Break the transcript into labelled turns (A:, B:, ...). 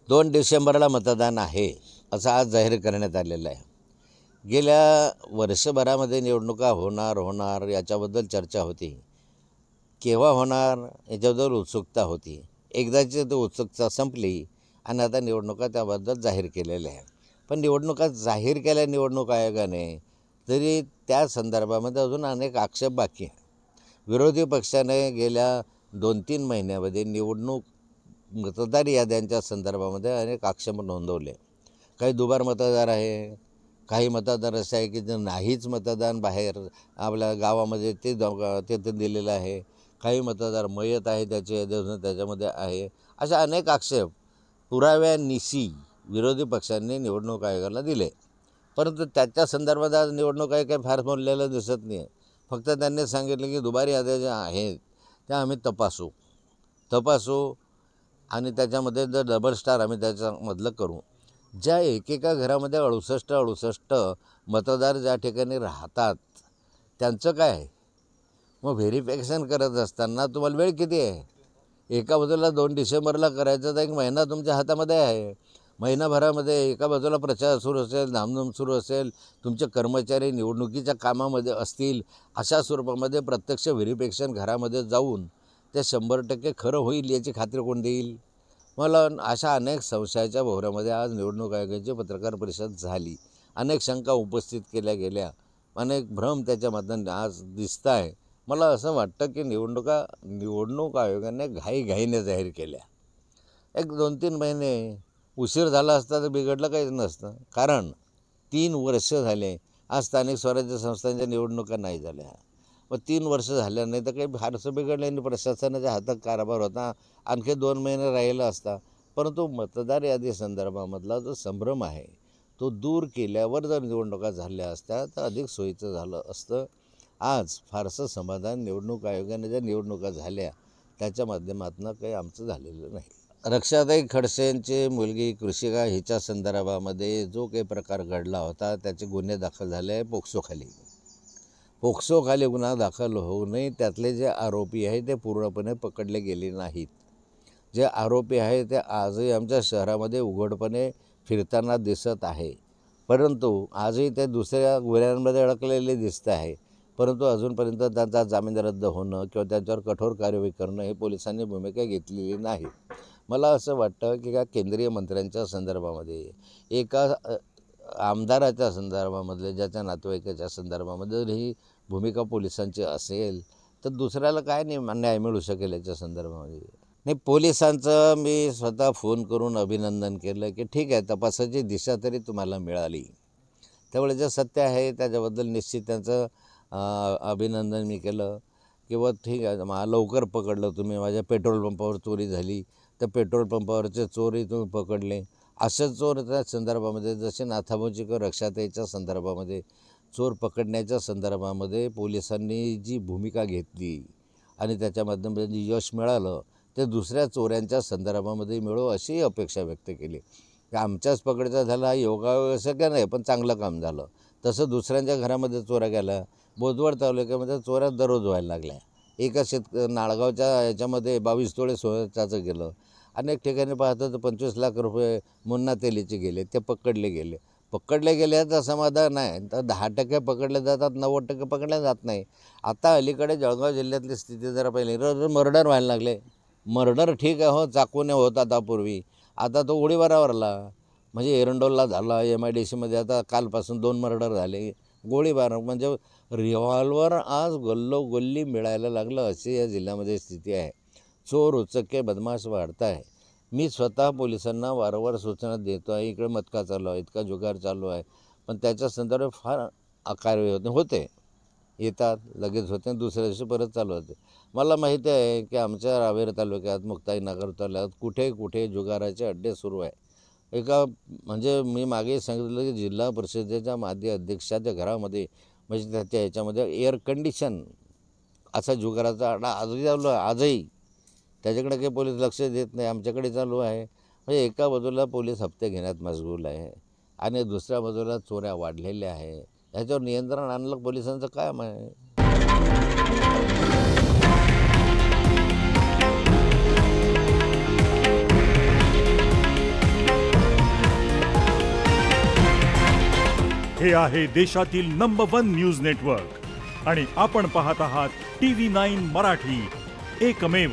A: 2 डिसेंबरला मतदान आहे असं आज जाहीर करण्यात आलेलं आहे. गेल्या वर्षभरामध्ये निवडणुका होणार याच्याबद्दल चर्चा होती. केव्हा होणार याच्याबद्दल उत्सुकता होती. एकदाची ती उत्सुकता संपली आणि आता निवडणुका त्याबद्दल जाहीर केलेल्या आहे. पण निवडणुका जाहीर केल्या निवडणूक आयोगाने तरी त्या संदर्भामध्ये अजून अनेक आक्षेप बाकी आहे. विरोधी पक्षाने गेल्या 2-3 महिन्यामध्ये मतदार याद्यांच्या संदर्भामध्ये अनेक आक्षेप नोंदवले. काही दुबार मतदार आहे, काही मतदार असे आहे की जे नाहीच मतदान बाहेर आपल्या गावामध्ये ते दिलेलं आहे. काही मतदार मयत आहे त्याच्यामध्ये आहे. अशा अनेक आक्षेप पुराव्यानिशी विरोधी पक्षांनी निवडणूक आयोगाला दिले. परंतु त्याच्या संदर्भात आज निवडणूक आयोग काही फार बोललेलं दिसत नाही. फक्त त्यांनी सांगितलं की दुबार याद्या ज्या आहेत त्या आम्ही तपासू आणि त्याच्यामध्ये जर डबल स्टार आम्ही त्याच्यामधलं करू. ज्या एकेका घरामध्ये 68 मतदार ज्या ठिकाणी राहतात त्यांचं काय? मग व्हेरिफिकेशन करत असताना तुम्हाला वेळ किती आहे? एका बाजूला 2 डिसेंबरला करायचं तर 1 महिना तुमच्या हातामध्ये आहे. महिनाभरामध्ये एका बाजूला प्रचार सुरू असेल, धामधूम सुरू असेल, तुमचे कर्मचारी निवडणुकीच्या कामामध्ये असतील, अशा स्वरूपामध्ये प्रत्यक्ष व्हेरिफिकेशन घरामध्ये जाऊन ते 100% खरं होईल याची खात्री कोण देईल? मला अशा अनेक संशयाच्या भोवऱ्यामध्ये आज निवडणूक आयोगाची पत्रकार परिषद झाली. अनेक शंका उपस्थित केल्या गेल्या, अनेक भ्रम त्याच्यामधून आज दिसत आहे. मला असं वाटतं की निवडणूक आयोगाने घाईघाईने जाहीर केल्या. 1-2-3 महिने उशीर झाला असता तर बिघडलं काहीच नसतं. कारण 3 वर्ष झाले आज स्थानिक स्वराज्य संस्थांच्या निवडणुका नाही झाल्या. मग 3 वर्ष झाल्या नाही तर काही फारसं बिघडलं नाही. प्रशासनाच्या हातात कारभार होता. आणखी 2 महिने राहिला असता. परंतु मतदार यादी संदर्भामधला जो संभ्रम आहे तो दूर केल्यावर जर निवडणुका झाल्या असत्या तर अधिक सोयीचं झालं असतं. आज फारसं समाधान निवडणूक आयोगाने ज्या निवडणुका झाल्या त्याच्या माध्यमातून काही आमचं झालेलं नाही. रक्षाताई खडसेंची मुलगी कृषिका हिच्या संदर्भामध्ये जो काही प्रकार घडला होता त्याचे गुन्हे दाखल झाले आहे पोक्सोखाली गुन्हा दाखल होऊ नये. त्यातले जे आरोपी आहेत ते पूर्णपणे पकडले गेले नाहीत. जे आरोपी आहेत ते आजही आमच्या शहरामध्ये उघडपणे फिरताना दिसत आहे. परंतु आजही ते दुसऱ्या गुन्ह्यांमध्ये अडकलेले दिसत आहे. परंतु अजूनपर्यंत त्यांचा जामीन रद्द होणं किंवा त्यांच्यावर कठोर कार्यवाही करणं हे पोलिसांनी भूमिका घेतलेली नाही. मला असं वाटतं की या केंद्रीय मंत्र्यांच्या संदर्भामध्ये एका आमदाराच्या संदर्भामधले ज्याच्या नातेवाईकाच्या संदर्भामध्ये जर ही भूमिका पोलिसांची असेल तर दुसऱ्याला काय न्याय मिळू शकेल याच्या संदर्भामध्ये. नाही, पोलिसांचं मी स्वतः फोन करून अभिनंदन केलं की ठीक आहे, तपासाची दिशा तरी तुम्हाला मिळाली. त्यामुळे जे सत्य आहे त्याच्याबद्दल निश्चित त्यांचं अभिनंदन मी केलं किंवा ठीक आहे मला लवकर पकडलं तुम्ही. माझ्या पेट्रोल पंपावर चोरी झाली तर पेट्रोल पंपावरचे चोरही तुम्ही पकडले. असे चोर त्या संदर्भामध्ये जसे नाथाभाऊची किंवा रक्षाताईच्या संदर्भामध्ये चोर पकडण्याच्या संदर्भामध्ये पोलिसांनी जी भूमिका घेतली आणि त्याच्या माध्यमातून जे यश मिळालं ते दुसऱ्या चोऱ्यांच्या संदर्भामध्ये मिळो अशी अपेक्षा व्यक्त केली. की आमच्याच पकडचा झाला हा योगायोग असं काय नाही, पण चांगलं काम झालं. तसं दुसऱ्यांच्या घरामध्ये चोऱ्या गेल्या. बोदवड तालुक्यामध्ये चोऱ्या दररोज व्हायला लागल्या. एका नाळगावच्या याच्यामध्ये 22 तोळे सोन्याचं गेलं. अनेक ठिकाणी पाहतं तर 25 लाख रुपये मुन्ना तेलीचे गेले, ते पकडले गेले याचं समाधान आहे. तर 10% पकडले जातात, 90% पकडले जात नाही. आता अलीकडे जळगाव जिल्ह्यातली स्थिती जरा पाहिली तर मर्डर व्हायला लागले. मर्डर ठीक आहे हो, चाकूने होत आता पूर्वी, आता तो गोळीबारावरला. म्हणजे एरंडोलला झाला, MIDCमध्ये आता कालपासून 2 मर्डर झाले. गोळीबार म्हणजे रिव्हॉल्वर आज गल्लोगल्ली मिळायला लागलं अशी या जिल्ह्यामध्ये स्थिती आहे. चोर उचक्के बदमाश वाढत आहे. मी स्वतः पोलिसांना वारंवार सूचना देतो आहे. इकडे मटका चालू आहे, इतका जुगार चालू आहे, पण त्याच्या संदर्भात फार कारवाई होते. येतात लगेच होते, दुसऱ्या दिवशी परत चालू होते. मला माहिती आहे की आमच्या रावेर तालुक्यात, मुक्ताईनगर तालुक्यात कुठे कुठे जुगाराचे अड्डे सुरू आहे. म्हणजे मी मागे सांगितलं की जिल्हा परिषदेच्या माजी अध्यक्षाच्या घरामध्ये म्हणजे त्याच्या ह्याच्यामध्ये एअर कंडिशन असा जुगाराचा अड्डा आजही चालू आहे. आजही त्याच्याकडे काही पोलीस लक्ष देत नाही, आमच्याकडे चालू आहे. म्हणजे एका बाजूला पोलीस हप्ते घेण्यात मशगूल आहे आणि दुसऱ्या बाजूला चोऱ्या वाढलेल्या आहे. ह्याच्यावर नियंत्रण आणलं पोलिसांचं काम आहे.
B: हे आहे देशातील नंबर 1 न्यूज नेटवर्क आणि आपण पाहत आहात TV9 मराठी, एकमेव.